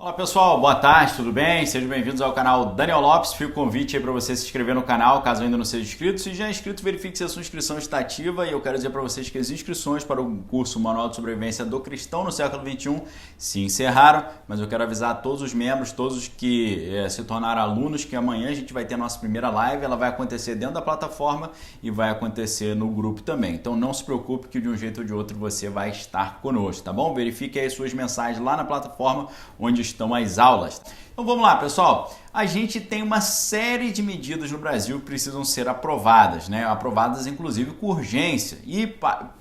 Olá pessoal, boa tarde, tudo bem? Sejam bem-vindos ao canal Daniel Lopes. Fica o convite aí para você se inscrever no canal, caso ainda não seja inscrito. Se já é inscrito, verifique se a sua inscrição está ativa. E eu quero dizer para vocês que as inscrições para o curso Manual de Sobrevivência do Cristão no Século XXI se encerraram, mas eu quero avisar a todos os membros, todos os que se tornaram alunos, que amanhã a gente vai ter a nossa primeira live. Ela vai acontecer dentro da plataforma e vai acontecer no grupo também. Então não se preocupe que de um jeito ou de outro você vai estar conosco, tá bom? Verifique aí suas mensagens lá na plataforma onde estão as aulas. Então vamos lá, pessoal. A gente tem uma série de medidas no Brasil que precisam ser aprovadas, né? Aprovadas inclusive com urgência. E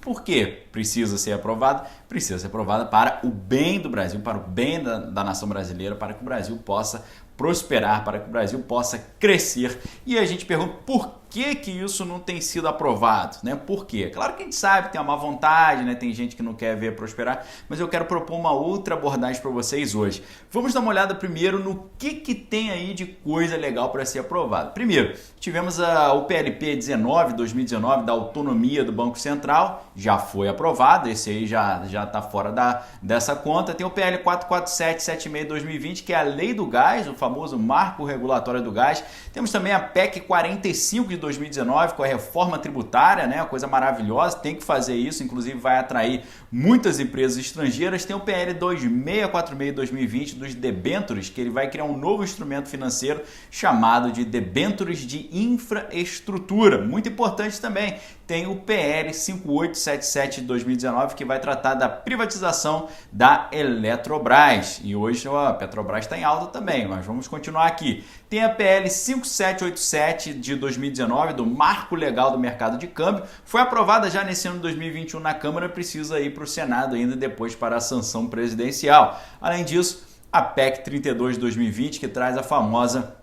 por que precisa ser aprovada? Precisa ser aprovada para o bem do Brasil, para o bem da nação brasileira, para que o Brasil possa prosperar, para que o Brasil possa crescer. E a gente pergunta por que isso não tem sido aprovado, né? Por quê? Claro que a gente sabe que tem uma má vontade, né? Tem gente que não quer ver prosperar, mas eu quero propor uma outra abordagem para vocês hoje. Vamos dar uma olhada primeiro no que tem aí de coisa legal para ser aprovado. Primeiro, tivemos o PLP 19/2019 da autonomia do Banco Central, já foi aprovado, esse aí já está fora dessa conta. Tem o PL 447/76/2020, que é a lei do gás, o famoso marco regulatório do gás. Temos também a PEC 45 de 2019 com a reforma tributária, né? Uma coisa maravilhosa, tem que fazer isso, inclusive vai atrair muitas empresas estrangeiras. Tem o PL 2646 de 2020 dos debêntures, que ele vai criar um novo instrumento financeiro chamado de debêntures de infraestrutura, muito importante também. Tem o PL 5877 de 2019 que vai tratar da privatização da Eletrobras. E hoje a Petrobras está em alta também, mas vamos continuar aqui. Tem a PL 5787 de 2019 do Marco Legal do Mercado de Câmbio. Foi aprovada já nesse ano de 2021 na Câmara, precisa ir para o Senado ainda depois para a sanção presidencial. Além disso, a PEC 32 de 2020 que traz a famosa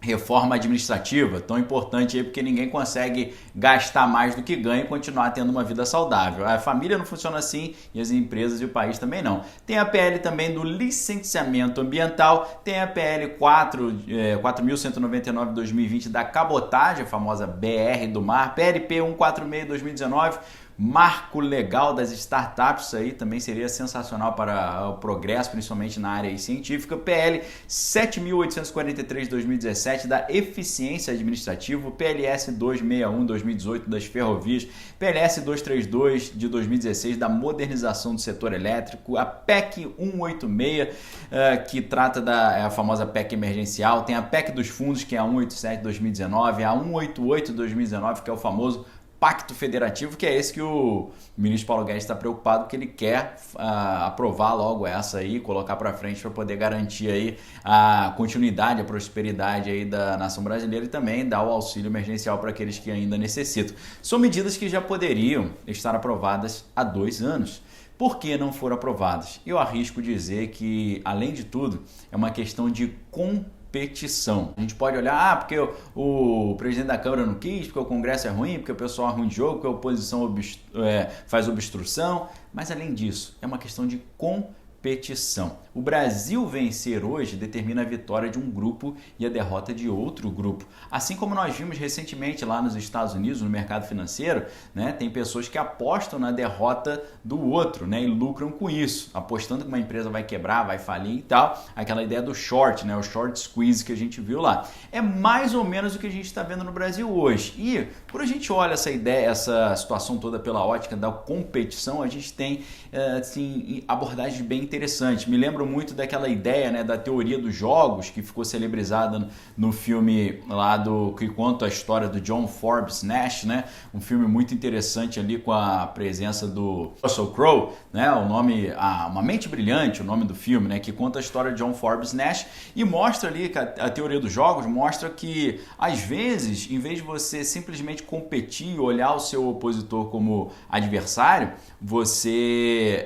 reforma administrativa, tão importante aí porque ninguém consegue gastar mais do que ganha e continuar tendo uma vida saudável. A família não funciona assim e as empresas e o país também não. Tem a PL também do licenciamento ambiental, tem a PL 4.199 de 2020 da cabotagem, a famosa BR do mar, PLP 146 de 2019, marco legal das startups, isso aí também seria sensacional para o progresso, principalmente na área científica. PL 7.843 de 2017 da eficiência administrativa, PLS 261 de 2018 das ferrovias, PLS 232 de 2016 da modernização do setor elétrico, a PEC 186 que trata da famosa PEC emergencial, tem a PEC dos fundos que é a 187 de 2019, a 188 de 2019 que é o famoso Pacto Federativo, que é esse que o ministro Paulo Guedes está preocupado, que ele quer aprovar logo essa aí, colocar para frente para poder garantir aí a continuidade, a prosperidade aí da nação brasileira e também dar o auxílio emergencial para aqueles que ainda necessitam. São medidas que já poderiam estar aprovadas há 2 anos. Por que não foram aprovadas? Eu arrisco dizer que, além de tudo, é uma questão de competição. A gente pode olhar, porque o presidente da Câmara não quis, porque o Congresso é ruim, porque o pessoal é ruim de jogo, porque a oposição faz obstrução, mas além disso, é uma questão de competição. O Brasil vencer hoje determina a vitória de um grupo e a derrota de outro grupo. Assim como nós vimos recentemente lá nos Estados Unidos, no mercado financeiro, né, tem pessoas que apostam na derrota do outro, né, e lucram com isso, apostando que uma empresa vai quebrar, vai falir e tal. Aquela ideia do short, né, o short squeeze que a gente viu lá. É mais ou menos o que a gente está vendo no Brasil hoje. E quando a gente olha essa ideia, essa situação toda pela ótica da competição, a gente tem assim, abordagens bem interessantes. Me lembro muito daquela ideia, né, da teoria dos jogos que ficou celebrizada no filme lá que conta a história do John Forbes Nash, né? Um filme muito interessante ali com a presença do Russell Crowe, né? O nome, Uma Mente Brilhante, o nome do filme, né? Que conta a história de John Forbes Nash e mostra ali que a teoria dos jogos mostra que às vezes, em vez de você simplesmente competir e olhar o seu opositor como adversário, você,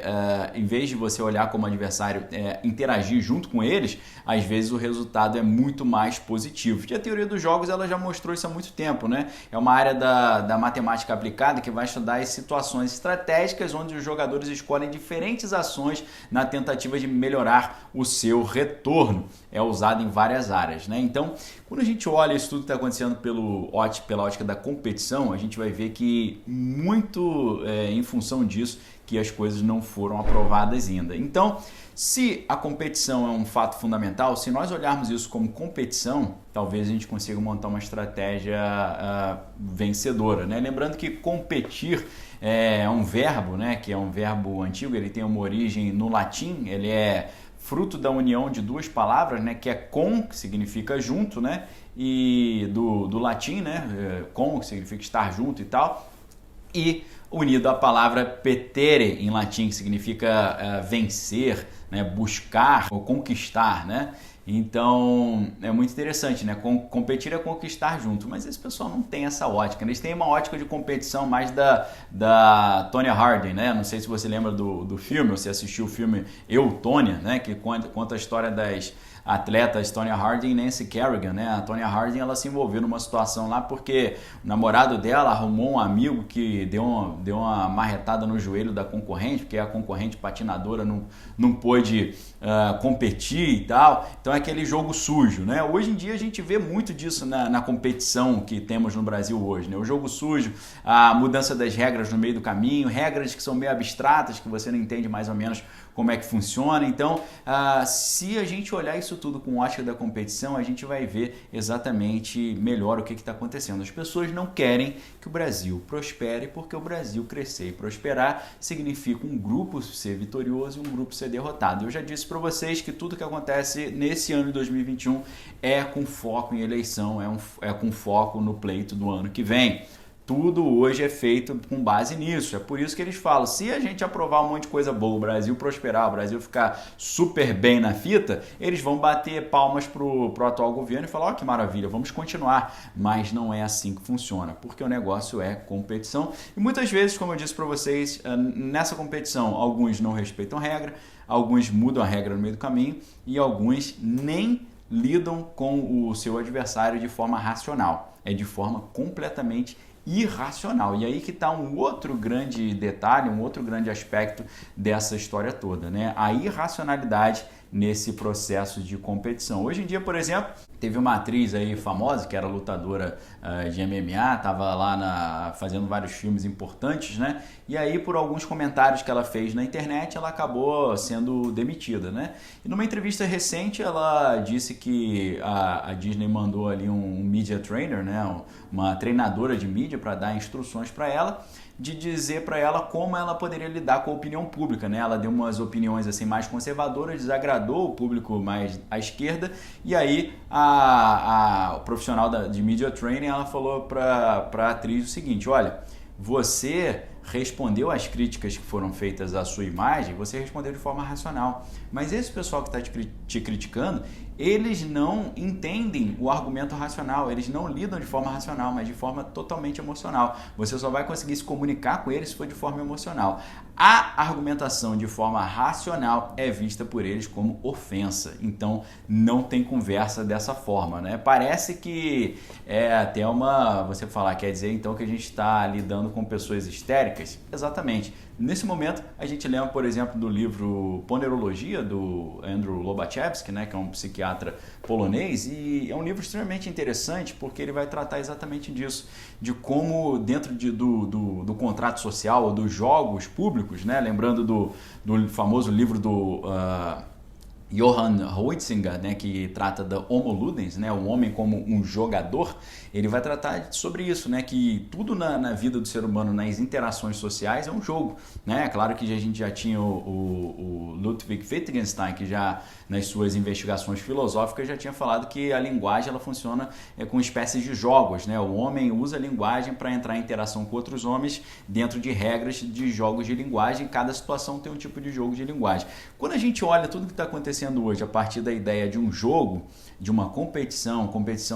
em vez de você olhar como adversário, interagir junto com eles, às vezes o resultado é muito mais positivo. E a teoria dos jogos ela já mostrou isso há muito tempo, né? É uma área da matemática aplicada que vai estudar as situações estratégicas onde os jogadores escolhem diferentes ações na tentativa de melhorar o seu retorno. É usado em várias áreas, né? Então, quando a gente olha isso tudo que está acontecendo pela ótica da competição, a gente vai ver que muito em função disso porque as coisas não foram aprovadas ainda. Então, se a competição é um fato fundamental, se nós olharmos isso como competição, talvez a gente consiga montar uma estratégia vencedora, né? Lembrando que competir é um verbo, né? Que é um verbo antigo, ele tem uma origem no latim, ele é fruto da união de duas palavras, né? Que é com, que significa junto, né? E do latim, né? Com, que significa estar junto e tal, e unido à palavra petere em latim, que significa vencer, né, buscar ou conquistar, né? Então é muito interessante, né? Competir é conquistar junto, mas esse pessoal não tem essa ótica, né? Eles têm uma ótica de competição mais da Tonya Harding, né? Não sei se você lembra do filme, ou se assistiu o filme Eu, Tonya, né? Que conta a história das atletas Tonya Harding e Nancy Kerrigan, né? A Tonya Harding, ela se envolveu numa situação lá porque o namorado dela arrumou um amigo que deu uma marretada no joelho da concorrente, porque a concorrente patinadora não pôde competir e tal. Então é aquele jogo sujo, né? Hoje em dia a gente vê muito disso na competição que temos no Brasil hoje, né? O jogo sujo, a mudança das regras no meio do caminho, regras que são meio abstratas, que você não entende mais ou menos como é que funciona. Então, se a gente olhar isso tudo com ótica da competição, a gente vai ver exatamente melhor o que está acontecendo. As pessoas não querem que o Brasil prospere, porque o Brasil crescer e prosperar significa um grupo ser vitorioso e um grupo ser derrotado. Eu já disse para vocês que tudo que acontece nesse ano de 2021 é com foco em eleição, é com foco no pleito do ano que vem. Tudo hoje é feito com base nisso. É por isso que eles falam, se a gente aprovar um monte de coisa boa, o Brasil prosperar, o Brasil ficar super bem na fita, eles vão bater palmas pro atual governo e falar, ó, que maravilha, vamos continuar. Mas não é assim que funciona, porque o negócio é competição. E muitas vezes, como eu disse para vocês, nessa competição, alguns não respeitam regra, alguns mudam a regra no meio do caminho e alguns nem lidam com o seu adversário de forma racional. É de forma completamente irracional. E aí que está um outro grande detalhe, um outro grande aspecto dessa história toda, né? A irracionalidade nesse processo de competição. Hoje em dia, por exemplo, teve uma atriz aí famosa, que era lutadora de MMA, estava lá fazendo vários filmes importantes, né? E aí, por alguns comentários que ela fez na internet, ela acabou sendo demitida, né? E numa entrevista recente, ela disse que a Disney mandou ali um media trainer, né? Uma treinadora de mídia para dar instruções para ela, de dizer para ela como ela poderia lidar com a opinião pública, né? Ela deu umas opiniões assim mais conservadoras, desagradou o público mais à esquerda, e aí a profissional de media training, ela falou para a atriz o seguinte, olha, você respondeu às críticas que foram feitas à sua imagem, você respondeu de forma racional, mas esse pessoal que está te criticando, eles não entendem o argumento racional, eles não lidam de forma racional, mas de forma totalmente emocional. Você só vai conseguir se comunicar com eles se for de forma emocional. A argumentação de forma racional é vista por eles como ofensa, então não tem conversa dessa forma, né? Parece que é até você falar, quer dizer então que a gente está lidando com pessoas histéricas? Exatamente. Nesse momento, a gente lembra, por exemplo, do livro Ponerologia, do Andrew Lobachevsky, né, que é um psiquiatra polonês, e é um livro extremamente interessante porque ele vai tratar exatamente disso, de como dentro do contrato social ou dos jogos públicos, né, lembrando do famoso livro do Johann Huizinga, né, que trata da Homo Ludens, né, o homem como um jogador, ele vai tratar sobre isso, né, que tudo na vida do ser humano, nas interações sociais, é um jogo, né? Claro que a gente já tinha o Ludwig Wittgenstein, que já nas suas investigações filosóficas já tinha falado que a linguagem ela funciona com espécies de jogos, né? O homem usa a linguagem para entrar em interação com outros homens dentro de regras de jogos de linguagem, cada situação tem um tipo de jogo de linguagem. Quando a gente olha tudo que está acontecendo hoje a partir da ideia de um jogo, de uma competição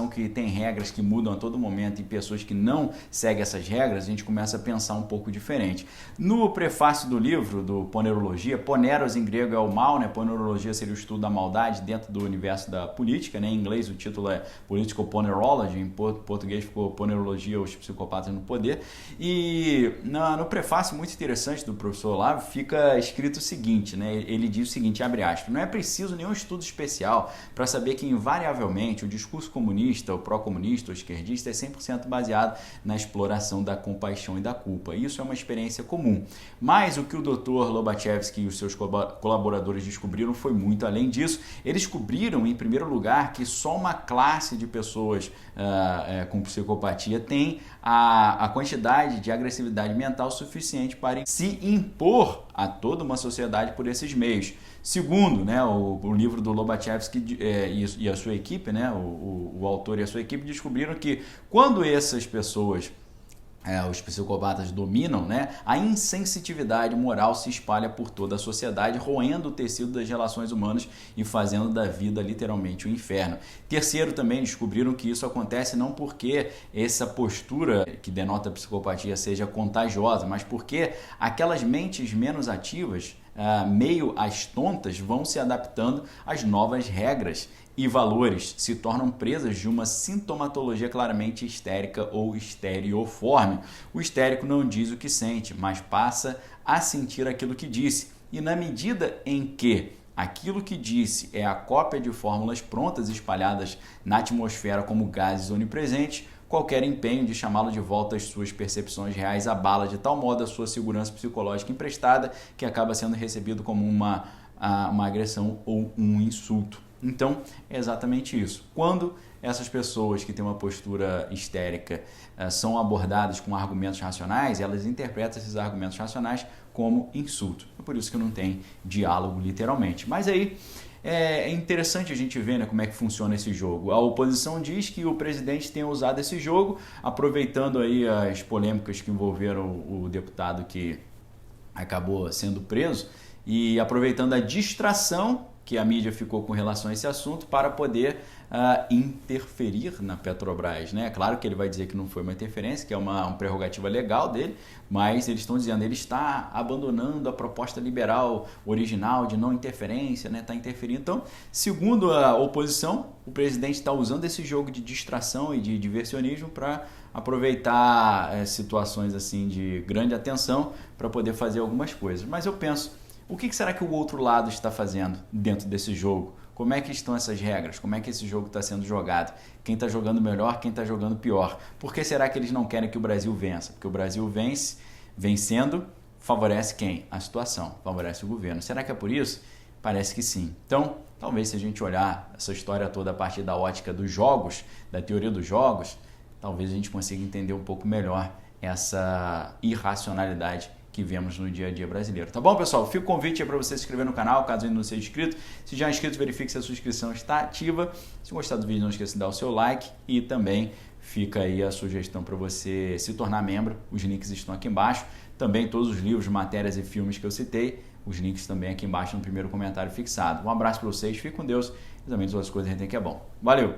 que tem regras que mudam a todo momento e pessoas que não seguem essas regras, a gente começa a pensar um pouco diferente. No prefácio do livro, do Ponerologia, poneros em grego é o mal, né? Ponerologia seria o estudo da maldade dentro do universo da política, né? Em inglês o título é Political Ponerology, em português ficou Ponerologia, os psicopatas no poder. E no prefácio muito interessante do professor Olavo fica escrito o seguinte, né? Ele diz o seguinte, abre aspas, não é preciso preciso nenhum estudo especial para saber que, invariavelmente, o discurso comunista, o pró-comunista, o esquerdista, é 100% baseado na exploração da compaixão e da culpa. Isso é uma experiência comum. Mas o que o Dr. Lobachevsky e os seus colaboradores descobriram foi muito além disso. Eles descobriram, em primeiro lugar, que só uma classe de pessoas com psicopatia tem a quantidade de agressividade mental suficiente para se impor a toda uma sociedade por esses meios. Segundo, né, o livro do Lobachevsky e a sua equipe, né, o autor e a sua equipe descobriram que quando essas pessoas, os psicopatas dominam, né, a insensitividade moral se espalha por toda a sociedade, roendo o tecido das relações humanas e fazendo da vida literalmente um inferno. Terceiro, também descobriram que isso acontece não porque essa postura que denota a psicopatia seja contagiosa, mas porque aquelas mentes menos ativas, meio às tontas, vão se adaptando às novas regras e valores, se tornam presas de uma sintomatologia claramente histérica ou histerioforme. O histérico não diz o que sente, mas passa a sentir aquilo que disse. E na medida em que aquilo que disse é a cópia de fórmulas prontas espalhadas na atmosfera como gases onipresentes, qualquer empenho de chamá-lo de volta às suas percepções reais abala de tal modo a sua segurança psicológica emprestada que acaba sendo recebido como uma agressão ou um insulto. Então, é exatamente isso. Quando essas pessoas que têm uma postura histérica são abordadas com argumentos racionais, elas interpretam esses argumentos racionais como insulto. É por isso que não tem diálogo, literalmente. Mas aí é interessante a gente ver, né, como é que funciona esse jogo. A oposição diz que o presidente tem usado esse jogo, aproveitando aí as polêmicas que envolveram o deputado que acabou sendo preso e aproveitando a distração que a mídia ficou com relação a esse assunto para poder interferir na Petrobras, né? Claro que ele vai dizer que não foi uma interferência, que é uma prerrogativa legal dele, mas eles estão dizendo que ele está abandonando a proposta liberal original de não interferência, né? Está interferindo. Então, segundo a oposição, o presidente está usando esse jogo de distração e de diversionismo para aproveitar situações assim de grande atenção para poder fazer algumas coisas. Mas eu penso, o que será que o outro lado está fazendo dentro desse jogo? Como é que estão essas regras? Como é que esse jogo está sendo jogado? Quem está jogando melhor, quem está jogando pior? Por que será que eles não querem que o Brasil vença? Porque o Brasil vencendo, favorece quem? A situação, favorece o governo. Será que é por isso? Parece que sim. Então, talvez se a gente olhar essa história toda a partir da ótica dos jogos, da teoria dos jogos, talvez a gente consiga entender um pouco melhor essa irracionalidade que vemos no dia a dia brasileiro. Tá bom, pessoal? Fica o convite aí para você se inscrever no canal, caso ainda não seja inscrito. Se já é inscrito, verifique se a sua inscrição está ativa. Se gostar do vídeo, não esqueça de dar o seu like e também fica aí a sugestão para você se tornar membro. Os links estão aqui embaixo. Também todos os livros, matérias e filmes que eu citei, os links também aqui embaixo no primeiro comentário fixado. Um abraço para vocês, fique com Deus e também todas as coisas a gente tem que é bom. Valeu!